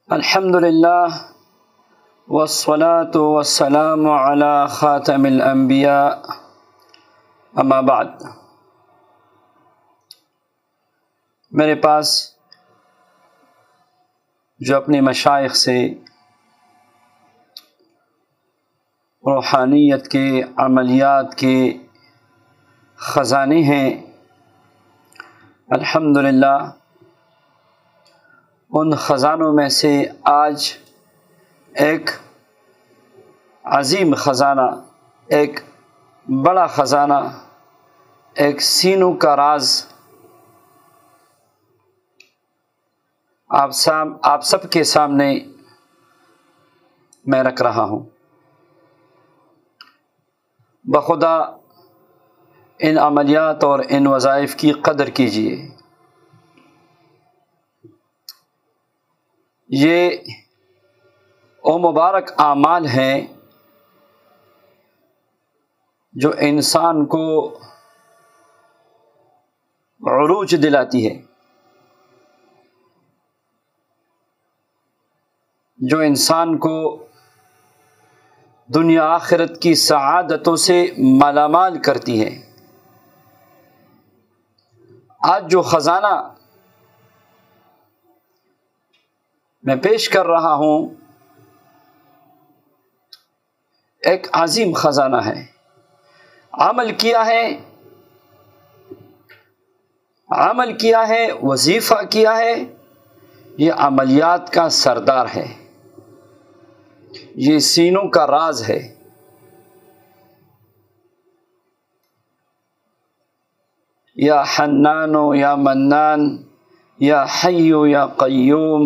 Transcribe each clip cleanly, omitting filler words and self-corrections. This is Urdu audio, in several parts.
الحمد للہ والصلاة والسلام علی خاتم الانبیاء اما بعد۔ میرے پاس جو اپنے مشائخ سے روحانیت کے عملیات کے خزانے ہیں، الحمدللہ ان خزانوں میں سے آج ایک عظیم خزانہ، ایک بڑا خزانہ، ایک سینوں کا راز آپ سب کے سامنے میں رکھ رہا ہوں۔ بخدا ان عملیات اور ان وظائف کی قدر کیجیے۔ یہ وہ مبارک اعمال ہیں جو انسان کو عروج دلاتی ہے، جو انسان کو دنیا آخرت کی سعادتوں سے مالا مال کرتی ہے۔ آج جو خزانہ میں پیش کر رہا ہوں ایک عظیم خزانہ ہے۔ عمل کیا ہے، وظیفہ کیا ہے، یہ عملیات کا سردار ہے، یہ سینوں کا راز ہے۔ یا حنان یا منان یا حی یا قیوم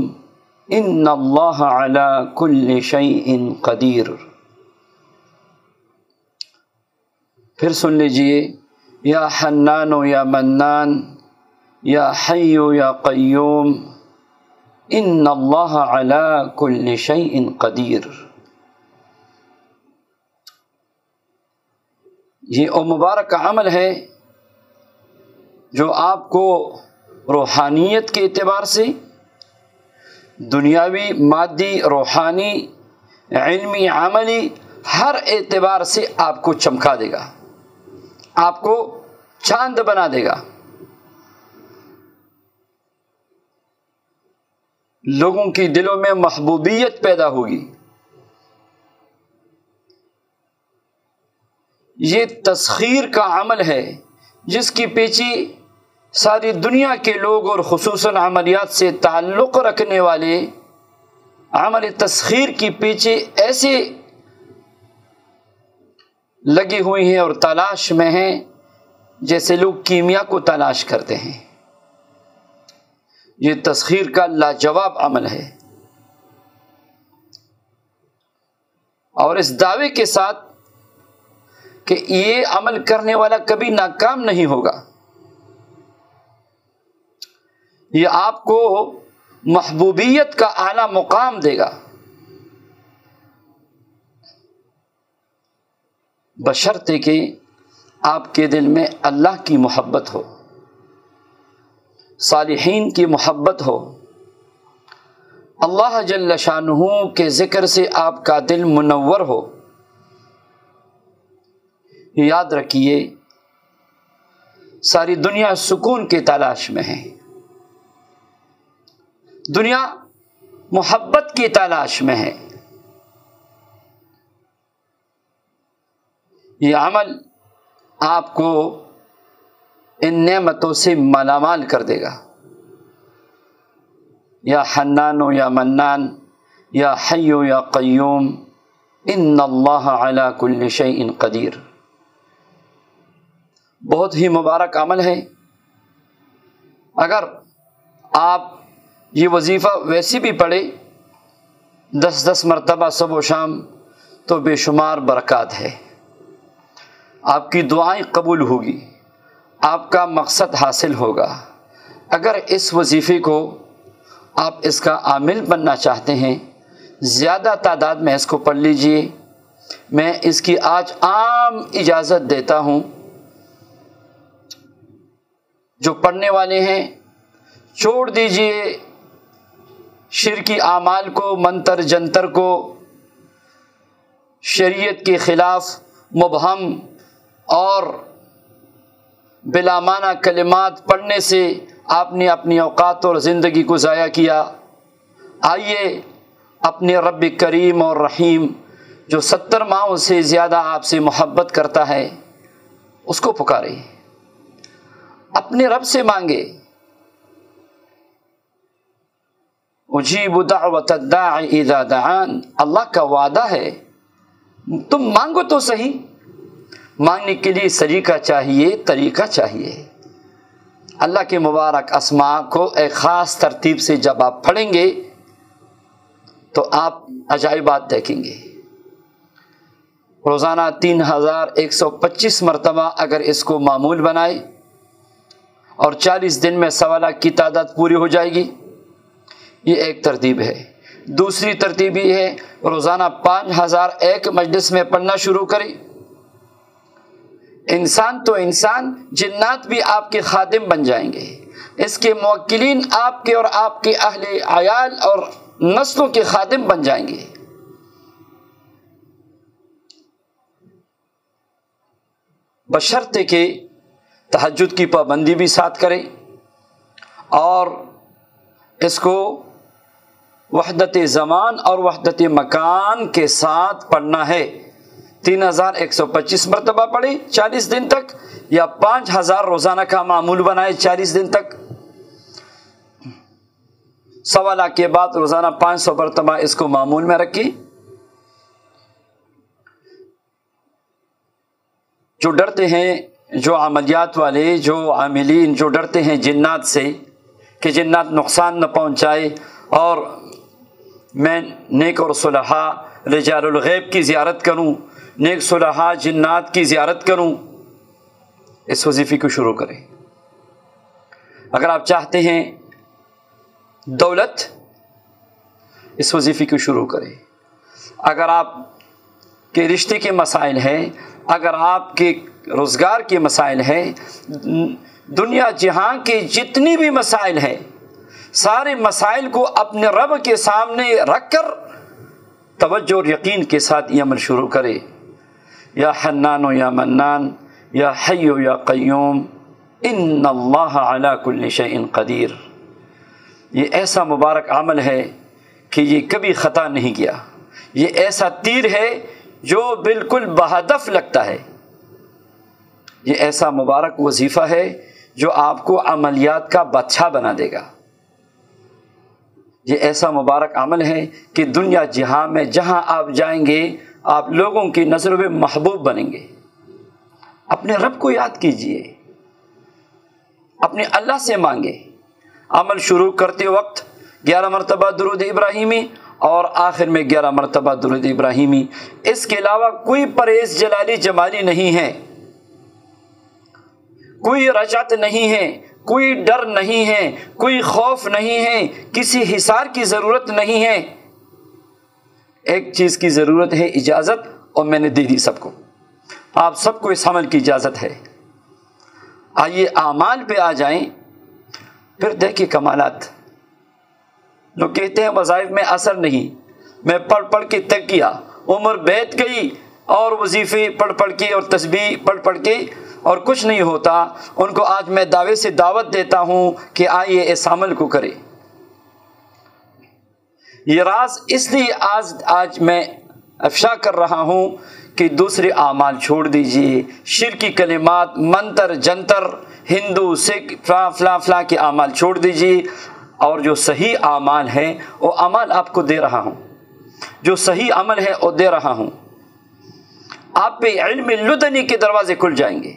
ان اللہ علی کل شیء قدیر۔ پھر سن لیجئے، یا حنان یا منان یا حی یا قیوم ان اللہ علی کل شیء قدیر۔ یہ وہ مبارک عمل ہے جو آپ کو روحانیت کے اعتبار سے، دنیاوی، مادی، روحانی، علمی، عملی، ہر اعتبار سے آپ کو چمکا دے گا، آپ کو چاند بنا دے گا، لوگوں کی دلوں میں محبوبیت پیدا ہوگی۔ یہ تسخیر کا عمل ہے جس کے پیچھے ساری دنیا کے لوگ اور خصوصاً عملیات سے تعلق رکھنے والے عمل تسخیر کے پیچھے ایسے لگے ہوئے ہیں اور تلاش میں ہیں جیسے لوگ کیمیا کو تلاش کرتے ہیں۔ یہ تسخیر کا لاجواب عمل ہے، اور اس دعوے کے ساتھ کہ یہ عمل کرنے والا کبھی ناکام نہیں ہوگا، یہ آپ کو محبوبیت کا اعلیٰ مقام دے گا، بشرطے کہ آپ کے دل میں اللہ کی محبت ہو، صالحین کی محبت ہو، اللہ جل شانہ کے ذکر سے آپ کا دل منور ہو۔ یاد رکھیے، ساری دنیا سکون کی تلاش میں ہے، دنیا محبت کی تلاش میں ہے۔ یہ عمل آپ کو ان نعمتوں سے مالا مال کر دے گا۔ یا حنان یا منان یا حی یا قیوم ان اللہ علی کل شیء قدیر۔ بہت ہی مبارک عمل ہے۔ اگر آپ یہ وظیفہ ویسے بھی پڑھے 10 مرتبہ صبح و شام تو بے شمار برکات ہے، آپ کی دعائیں قبول ہوگی، آپ کا مقصد حاصل ہوگا۔ اگر اس وظیفے کو آپ اس کا عامل بننا چاہتے ہیں، زیادہ تعداد میں اس کو پڑھ لیجئے۔ میں اس کی آج عام اجازت دیتا ہوں، جو پڑھنے والے ہیں چھوڑ دیجئے شرکی اعمال کو، منتر جنتر کو، شریعت کے خلاف مبہم اور بلا معنی کلمات پڑھنے سے آپ نے اپنی اوقات اور زندگی کو ضائع کیا۔ آئیے اپنے رب کریم اور رحیم جو 70 ماہوں سے زیادہ آپ سے محبت کرتا ہے اس کو پکارے، اپنے رب سے مانگے۔ اجیب دعوت الداعی اذا دعان، اللہ کا وعدہ ہے، تم مانگو تو صحیح۔ مانگنے کے لیے سلیقہ چاہیے، طریقہ چاہیے۔ اللہ کے مبارک اسماء کو ایک خاص ترتیب سے جب آپ پڑھیں گے تو آپ عجائبات دیکھیں گے۔ روزانہ 3125 مرتبہ اگر اس کو معمول بنائے اور 40 دن میں 1.25 لاکھ کی تعداد پوری ہو جائے گی، یہ ایک ترتیب ہے۔ دوسری ترتیب یہ ہے روزانہ 5001 مجلس میں پڑھنا شروع کریں۔ انسان تو انسان، جنات بھی آپ کے خادم بن جائیں گے، اس کے موکلین آپ کے اور آپ کے اہل عیال اور نسلوں کے خادم بن جائیں گے۔ بشرطے کہ تہجد کی پابندی بھی ساتھ کریں اور اس کو وحدت زمان اور وحدت مکان کے ساتھ پڑھنا ہے۔ 3125 مرتبہ پڑھیں 40 دن تک، یا 5000 روزانہ کا معمول بنائے 40 دن تک۔ 1.25 لاکھ کے بعد روزانہ 500 مرتبہ اس کو معمول میں رکھی۔ جو ڈرتے ہیں، جو عملیات والے، جو عاملین جو ڈرتے ہیں جنات سے کہ جنات نقصان نہ پہنچائے اور میں نیک اور صلحاء رجال الغیب کی زیارت کروں، نیک صلحاء جنات کی زیارت کروں، اس وظیفے کو شروع کریں۔ اگر آپ چاہتے ہیں دولت، اس وظیفے کو شروع کریں۔ اگر آپ کے رشتے کے مسائل ہیں، اگر آپ کے روزگار کے مسائل ہیں، دنیا جہاں کے جتنی بھی مسائل ہیں، سارے مسائل کو اپنے رب کے سامنے رکھ کر توجہ اور یقین کے ساتھ یہ عمل شروع کرے۔ یا حنان یا منان، یا حی یا قیوم، ان اللہ علی کل شیء قدیر۔ یہ ایسا مبارک عمل ہے کہ یہ کبھی خطا نہیں کیا۔ یہ ایسا تیر ہے جو بالکل بہدف لگتا ہے۔ یہ ایسا مبارک وظیفہ ہے جو آپ کو عملیات کا بادشاہ بنا دے گا۔ یہ ایسا مبارک عمل ہے کہ دنیا جہاں میں جہاں آپ جائیں گے آپ لوگوں کی نظروں میں محبوب بنیں گے۔ اپنے رب کو یاد کیجئے، اپنے اللہ سے مانگے۔ عمل شروع کرتے وقت 11 مرتبہ درود ابراہیمی اور آخر میں 11 مرتبہ درود ابراہیمی۔ اس کے علاوہ کوئی پرہیز جلالی جمالی نہیں ہے، کوئی رجعت نہیں ہے، کوئی ڈر نہیں ہے، کوئی خوف نہیں ہے، کسی حصار کی ضرورت نہیں ہے۔ ایک چیز کی ضرورت ہے، اجازت، اور میں نے دے دی سب کو۔ آپ سب کو اس عمل کی اجازت ہے۔ آئیے اعمال پہ آ جائیں، پھر دیکھیں کمالات۔ جو کہتے ہیں وظائف میں اثر نہیں، میں پڑھ پڑھ کے تک کیا، عمر بیت گئی اور وظیفے پڑھ پڑھ کے اور تسبیح پڑھ کے اور کچھ نہیں ہوتا، ان کو آج میں دعوے سے دعوت دیتا ہوں کہ آئیے اس عمل کو کریں۔ یہ راز اس لیے آج میں افشا کر رہا ہوں کہ دوسرے اعمال چھوڑ دیجئے، شرکی کلمات، منتر جنتر، ہندو سکھ فلاں کے اعمال چھوڑ دیجئے، اور جو صحیح اعمال ہیں وہ عمل آپ کو دے رہا ہوں، جو صحیح عمل ہے وہ دے رہا ہوں۔ آپ پہ علم لدنی کے دروازے کھل جائیں گے،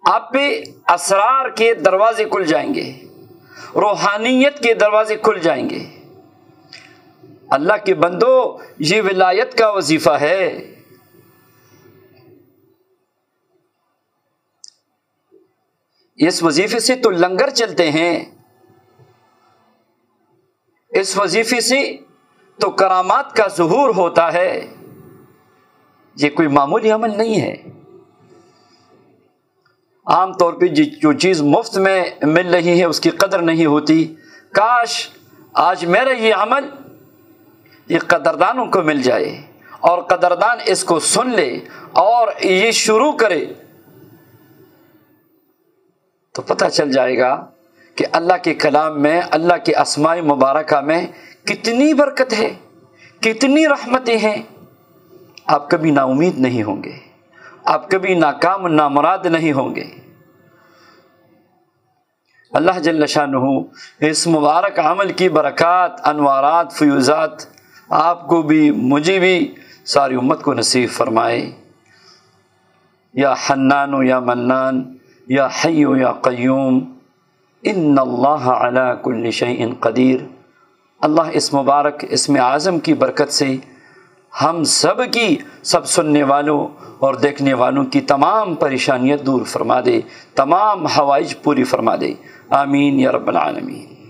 آپ پہ اسرار کے دروازے کھل جائیں گے، روحانیت کے دروازے کھل جائیں گے۔ اللہ کے بندو، یہ ولایت کا وظیفہ ہے۔ اس وظیفے سے تو لنگر چلتے ہیں، اس وظیفے سے تو کرامات کا ظہور ہوتا ہے۔ یہ کوئی معمولی عمل نہیں ہے۔ عام طور پہ جو چیز مفت میں مل رہی ہے اس کی قدر نہیں ہوتی. کاش آج میرا یہ عمل یہ قدردانوں کو مل جائے اور قدردان اس کو سن لے اور یہ شروع کرے تو پتہ چل جائے گا کہ اللہ کے کلام میں، اللہ کے اسماء مبارکہ میں کتنی برکت ہے، کتنی رحمتیں ہیں. آپ کبھی نا امید نہیں ہوں گے، آپ کبھی ناکام نامراد نہیں ہوں گے. اللہ جل شانہ اس مبارک عمل کی برکات، انوارات، فیوزات آپ کو بھی، مجھے بھی، ساری امت کو نصیب فرمائے. یا حنان یا منان یا حی یا قیوم ان اللہ علی کل شیء قدیر. اللہ اس مبارک اسم اعظم کی برکت سے ہم سب کی، سب سننے والوں اور دیکھنے والوں کی تمام پریشانیاں دور فرما دے، تمام حوائج پوری فرما دے. آمین یا رب العالمین.